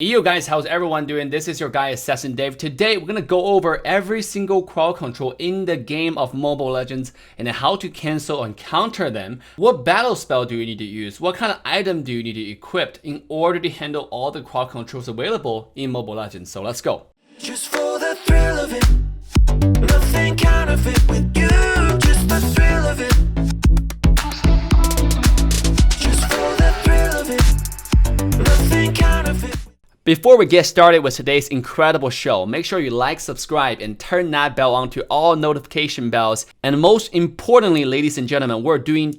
Yo guys, how's everyone doing? This is your guy Assassin Dave. Today we're gonna go over every single crowd control in the game of Mobile Legends and how to cancel and counter them. What battle spell do you need to use? What kind of item do you need to equip in order to handle all the crowd controls available in Mobile Legends? So let's go. Just for the thrill of it, nothing counterfeit with you, just the thrill of it. Just for the thrill of it, nothing counterfeit. Before we get started with today's incredible show, make sure you like, subscribe, and turn that bell on to all notification bells. And most importantly, ladies and gentlemen, we're doing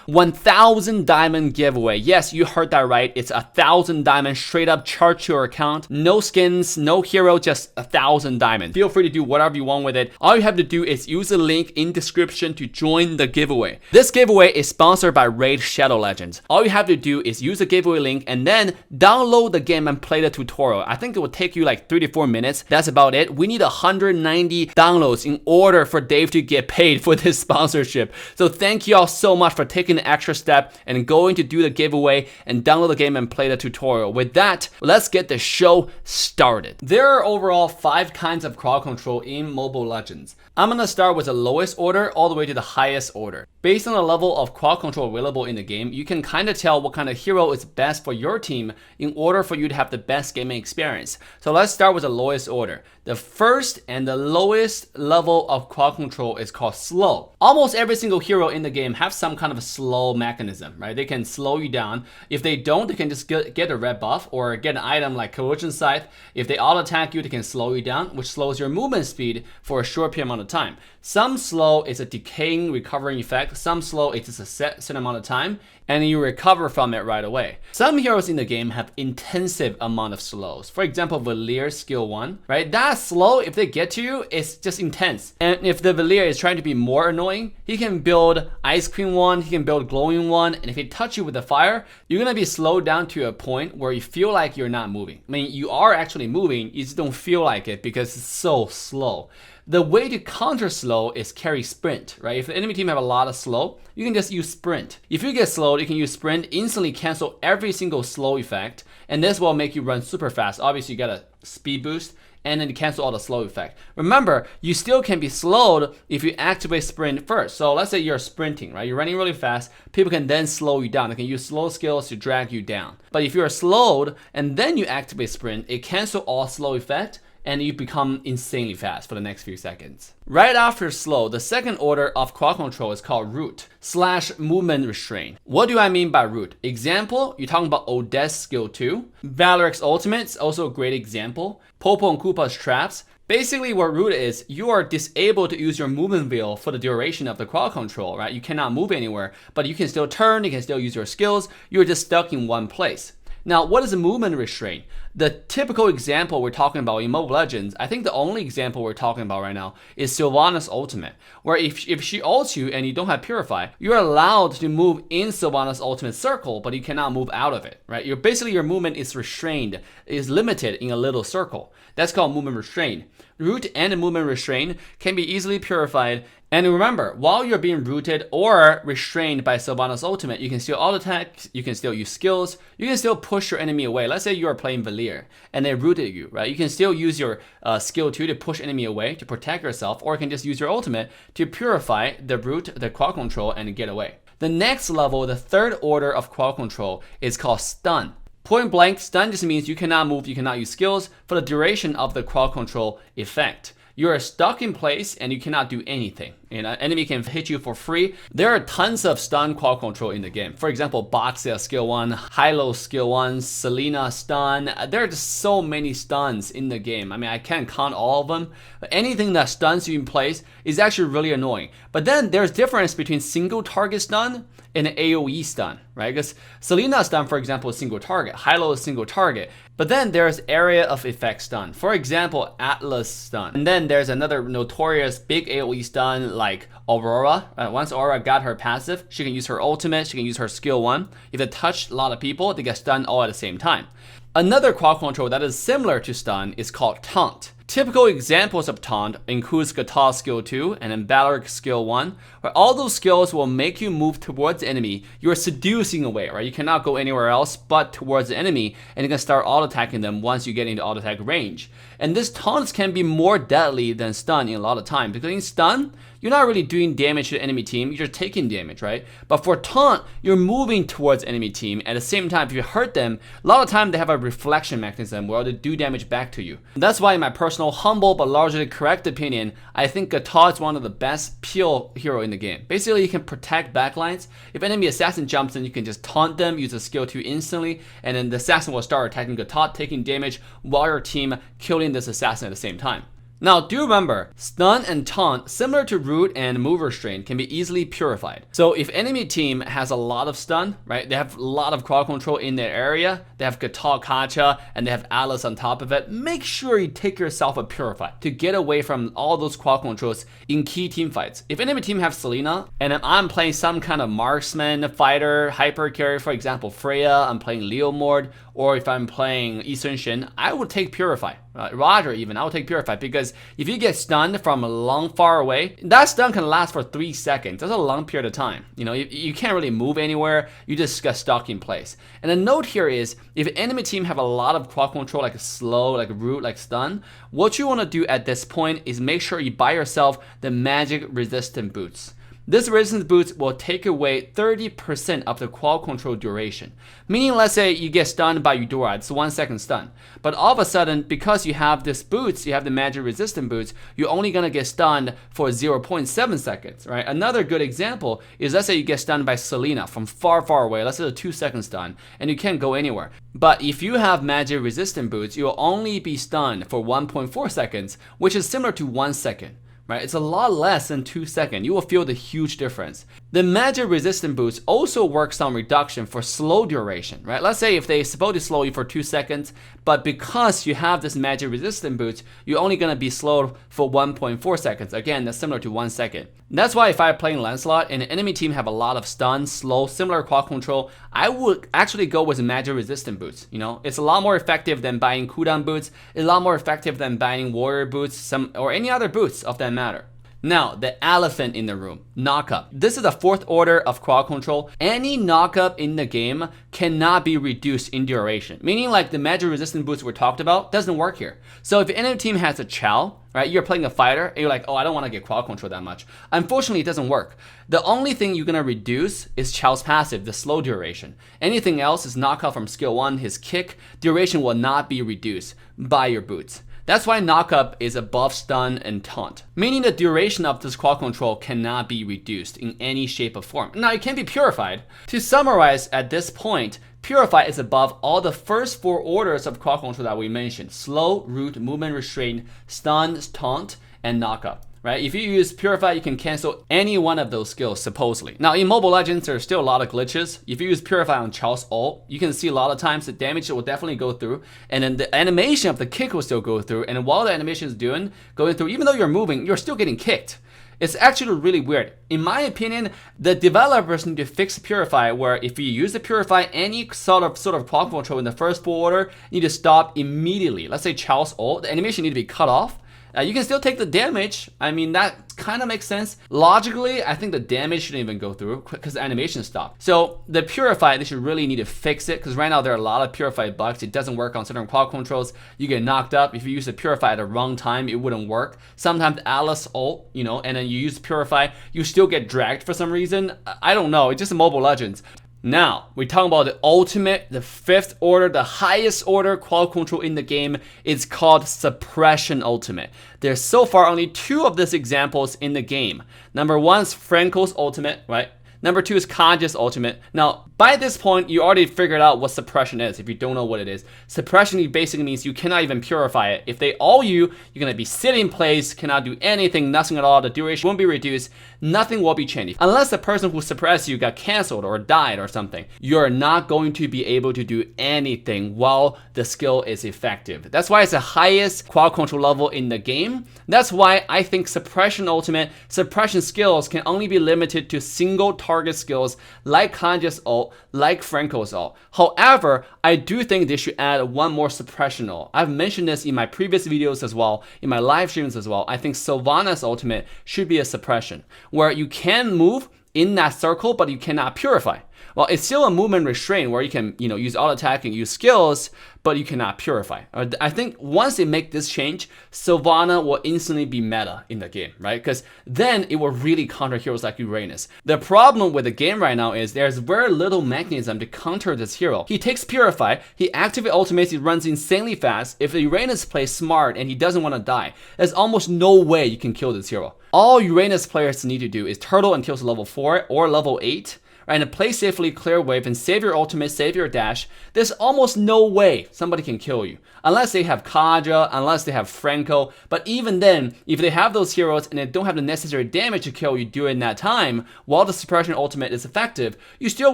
1,000 diamond giveaway. Yes, you heard that right. It's 1,000 diamonds straight up charged to your account. No skins, no hero, just 1,000 diamonds. Feel free to do whatever you want with it. All you have to do is use the link in description to join the giveaway. This giveaway is sponsored by Raid Shadow Legends. All you have to do is use the giveaway link and then download the game and play the tutorial. I think it will take you like 3 to 4 minutes. That's about it. We need 190 downloads in order for Dave to get paid for this sponsorship. So thank you all so much for taking the extra step and going to do the giveaway and download the game and play the tutorial. With that, let's get the show started. There are overall 5 kinds of crowd control in Mobile Legends. I'm gonna start with the lowest order all the way to the highest order. Based on the level of crowd control available in the game, you can kind of tell what kind of hero is best for your team in order for you to have the best gaming experience. So let's start with the lowest order. The first and the lowest level of crowd control is called slow. Almost every single hero in the game have some kind of a slow mechanism, right? They can slow you down. If they don't, they can just get a red buff or get an item like Collision Scythe. If they auto attack you, they can slow you down, which slows your movement speed for a short period amount of time. Some slow is a decaying recovering effect. Some slow is just a set amount of time and you recover from it right away. Some heroes in the game have intensive amount of slows. For example, Valier skill 1, right? That slow, if they get to you, it's just intense. And if the Valier is trying to be more annoying, he can build Ice Queen 1, he can build Glowing 1, and if he touch you with the fire, you're gonna be slowed down to a point where you feel like you're not moving. I mean, you are actually moving, you just don't feel like it because it's so slow. The way to counter slow is carry sprint, right? If the enemy team have a lot of slow, you can just use sprint. If you get slowed, you can use sprint, instantly cancel every single slow effect, and this will make you run super fast. Obviously, you get a speed boost, and then you cancel all the slow effect. Remember, you still can be slowed if you activate sprint first. So let's say you're sprinting, right? You're running really fast. People can then slow you down. They can use slow skills to drag you down. But if you're slowed and then you activate sprint, it cancels all slow effect, and you become insanely fast for the next few seconds. Right after slow, the second order of crowd control is called root / movement restrain. What do I mean by root? Example, you're talking about Odess skill 2. Valoric's ultimate is also a great example. Popo and Koopa's traps. Basically what root is, you are disabled to use your movement wheel for the duration of the crowd control, right? You cannot move anywhere, but you can still turn, you can still use your skills, you're just stuck in one place. Now, what is a movement restraint? The typical example we're talking about in Mobile Legends, I think the only example we're talking about right now is Sylvana's ultimate, where if she ults you and you don't have Purify, you're allowed to move in Sylvana's ultimate circle, but you cannot move out of it, right? Basically your movement is restrained, is limited in a little circle. That's called movement restraint. Root and movement restraint can be easily purified. And remember, while you're being rooted or restrained by Sylvana's ultimate, you can still auto attack, you can still use skills, you can still push your enemy away. Let's say you are playing Valier and they rooted you, right? You can still use your skill 2 to push enemy away to protect yourself, or you can just use your ultimate to purify the root, the crowd control, and get away. The next level, the third order of crowd control, is called stun. Point blank, stun just means you cannot move, you cannot use skills for the duration of the crowd control effect. You are stuck in place and you cannot do anything. An enemy can hit you for free. There are tons of stun crowd control in the game. For example, Boxia skill 1, Hylo skill 1, Selena stun. There are just so many stuns in the game. I mean, I can't count all of them. But anything that stuns you in place is actually really annoying. But then there's difference between single target stun and an AoE stun, right? Because Selena stun, for example, is single target. Hylo is single target. But then there's area of effect stun. For example, Atlas stun. And then there's another notorious big AoE stun like Aurora. Once Aurora got her passive, she can use her ultimate, she can use her skill 1. If they touch a lot of people, they get stunned all at the same time. Another crowd control that is similar to stun is called Taunt. Typical examples of Taunt includes Guitar skill 2 and then Valor skill 1, where all those skills will make you move towards the enemy. You're seducing away, right? You cannot go anywhere else but towards the enemy, and you can start auto-attacking them once you get into auto-attack range. And this taunts can be more deadly than stun in a lot of time, because in stun, you're not really doing damage to the enemy team, you're just taking damage, right? But for taunt, you're moving towards enemy team. At the same time, if you hurt them, a lot of time they have a reflection mechanism where they do damage back to you. That's why in my personal, humble, but largely correct opinion, I think Guitar is one of the best peel hero in the game. Basically, you can protect backlines. If enemy assassin jumps in, you can just taunt them, use a skill 2 instantly, and then the assassin will start attacking Guitar, taking damage while your team killing this assassin at the same time. Now, do remember, stun and taunt, similar to root and move restrain, can be easily purified. So if enemy team has a lot of stun, right, they have a lot of crowd control in their area, they have Guitar Kacha, and they have Alice on top of it, make sure you take yourself a purify to get away from all those crowd controls in key team fights. If enemy team have Selena, and if I'm playing some kind of marksman, fighter, hyper carry, for example, Freya, I'm playing Leomord, or if I'm playing Yi Sun Shin, I would take purify. Roger even, I would take purify, because if you get stunned from a long far away, that stun can last for 3 seconds. That's a long period of time. You know, you can't really move anywhere, you just get stuck in place. And the note here is, if enemy team have a lot of crowd control, like slow, like root, like stun, what you want to do at this point is make sure you buy yourself the magic resistant boots. This resistance boots will take away 30% of the crowd control duration. Meaning, let's say you get stunned by Eudora, it's 1 second stun. But all of a sudden, because you have this boots, you have the magic resistant boots, you're only gonna get stunned for 0.7 seconds, right? Another good example is, let's say you get stunned by Selena from far, far away. Let's say a 2 second stun, and you can't go anywhere. But if you have magic resistant boots, you'll only be stunned for 1.4 seconds, which is similar to 1 second. Right? It's a lot less than 2 seconds. You will feel the huge difference. The magic resistant boots also works on reduction for slow duration, right? Let's say if they supposed to slow you for 2 seconds, but because you have this magic resistant boots, you're only gonna be slowed for 1.4 seconds. Again, that's similar to 1 second. That's why if I'm playing Lancelot and the enemy team have a lot of stun, slow, similar crowd control, I would actually go with magic resistant boots. You know, it's a lot more effective than buying cooldown boots. It's a lot more effective than buying warrior boots, or any other boots of that matter. Now, the elephant in the room, knockup. This is the 4th order of crowd control. Any knockup in the game cannot be reduced in duration. Meaning, like the magic resistant boots we talked about, doesn't work here. So if enemy team has a Chow, right, you're playing a fighter, and you're like, oh, I don't want to get crowd control that much. Unfortunately, it doesn't work. The only thing you're gonna reduce is Chow's passive, the slow duration. Anything else is knockout from skill 1, his kick, duration will not be reduced by your boots. That's why knockup is above stun and taunt, meaning the duration of this crowd control cannot be reduced in any shape or form. Now, it can be purified. To summarize at this point, purify is above all the first 4 orders of crowd control that we mentioned: slow, root, movement restraint, stun, taunt, and knockup. Right? If you use Purify, you can cancel any one of those skills, supposedly. Now, in Mobile Legends, there's still a lot of glitches. If you use Purify on Chow's ult, you can see a lot of times the damage will definitely go through, and then the animation of the kick will still go through, and while the animation is going through, even though you're moving, you're still getting kicked. It's actually really weird. In my opinion, the developers need to fix Purify, where if you use the Purify, any sort of crowd control in the first 4 order, you need to stop immediately. Let's say Chow's ult, the animation need to be cut off. You can still take the damage. I mean, that kind of makes sense. Logically, I think the damage shouldn't even go through because the animation stopped. So the Purify, they should really need to fix it, because right now there are a lot of Purify bugs. It doesn't work on certain crowd controls. You get knocked up. If you use the Purify at the wrong time, it wouldn't work. Sometimes Alice ult, you know, and then you use Purify, you still get dragged for some reason. I don't know. It's just Mobile Legends. Now, we're talking about the ultimate, the 5th order, the highest order crowd control in the game. It's called Suppression Ultimate. There's so far only 2 of these examples in the game. Number 1 is Franco's ultimate, right? Number 2 is Kanji's ultimate. Now, by this point, you already figured out what suppression is if you don't know what it is. Suppression basically means you cannot even purify it. If they ult you, you're gonna be sitting in place, cannot do anything, nothing at all. The duration won't be reduced, nothing will be changed. Unless the person who suppressed you got canceled or died or something, you're not going to be able to do anything while the skill is effective. That's why it's the highest crowd control level in the game. That's why I think Suppression Ultimate, suppression skills can only be limited to single target skills like Kanja's ult, like Franco's ult. However, I do think they should add one more suppression ult. I've mentioned this in my previous videos as well, in my live streams as well. I think Sylvana's ultimate should be a suppression, where you can move in that circle, but you cannot purify. Well, it's still a movement restraint where you can, use auto attack and use skills, but you cannot purify. I think once they make this change, Sylvana will instantly be meta in the game, right? Because then it will really counter heroes like Uranus. The problem with the game right now is there's very little mechanism to counter this hero. He takes purify, he activates ultimates, he runs insanely fast. If Uranus plays smart and he doesn't want to die, there's almost no way you can kill this hero. All Uranus players need to do is turtle until level 4 or level 8, and play safely, clear wave, and save your ultimate, save your dash. There's almost no way somebody can kill you. Unless they have Kaja, unless they have Franco. But even then, if they have those heroes and they don't have the necessary damage to kill you during that time, while the suppression ultimate is effective, you still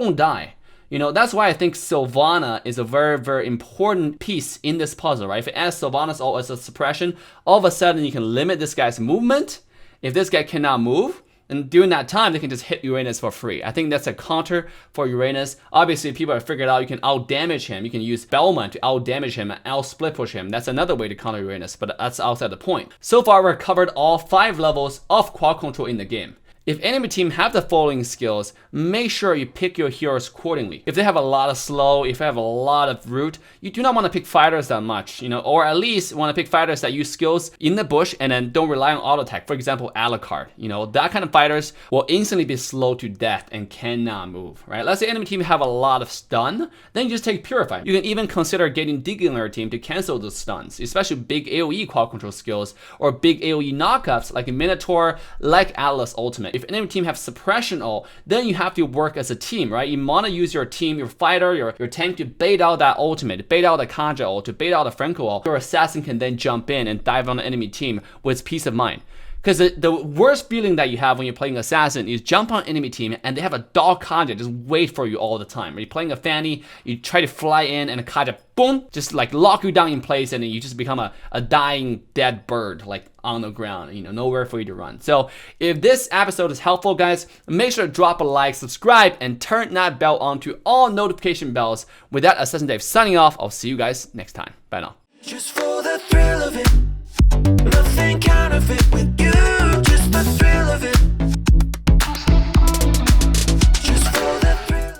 won't die. That's why I think Sylvana is a very, very important piece in this puzzle, right? If it adds Sylvana's ult as a suppression, all of a sudden you can limit this guy's movement. If this guy cannot move, and during that time, they can just hit Uranus for free. I think that's a counter for Uranus. Obviously, people have figured out you can out-damage him. You can use Bellman to out-damage him and out-split push him. That's another way to counter Uranus, but that's outside the point. So far, we've covered all 5 levels of quad control in the game. If enemy team have the following skills, make sure you pick your heroes accordingly. If they have a lot of slow, if they have a lot of root, you do not want to pick fighters that much, or at least want to pick fighters that use skills in the bush and then don't rely on auto attack. For example, Alucard. That kind of fighters will instantly be slow to death and cannot move, right? Let's say enemy team have a lot of stun, then you just take Purify. You can even consider getting Dig on your team to cancel those stuns, especially big AoE quad control skills or big AoE knockups like Minotaur, like Atlas Ultimate. If enemy team have suppression ult, then you have to work as a team, right? You want to use your team, your fighter, your tank to bait out that ultimate, bait out the Kanja ult, to bait out the Franco ult. Your assassin can then jump in and dive on the enemy team with peace of mind. Because the worst feeling that you have when you're playing Assassin is jump on enemy team and they have a dog Kaja just wait for you all the time. When you're playing a Fanny, you try to fly in and a Kaja, boom, just like lock you down in place and then you just become a dying dead bird like on the ground, nowhere for you to run. So if this episode is helpful, guys, make sure to drop a like, subscribe, and turn that bell on to all notification bells. With that, Assassin Dave signing off. I'll see you guys next time. Bye now. Just for the thrill of it, nothing counter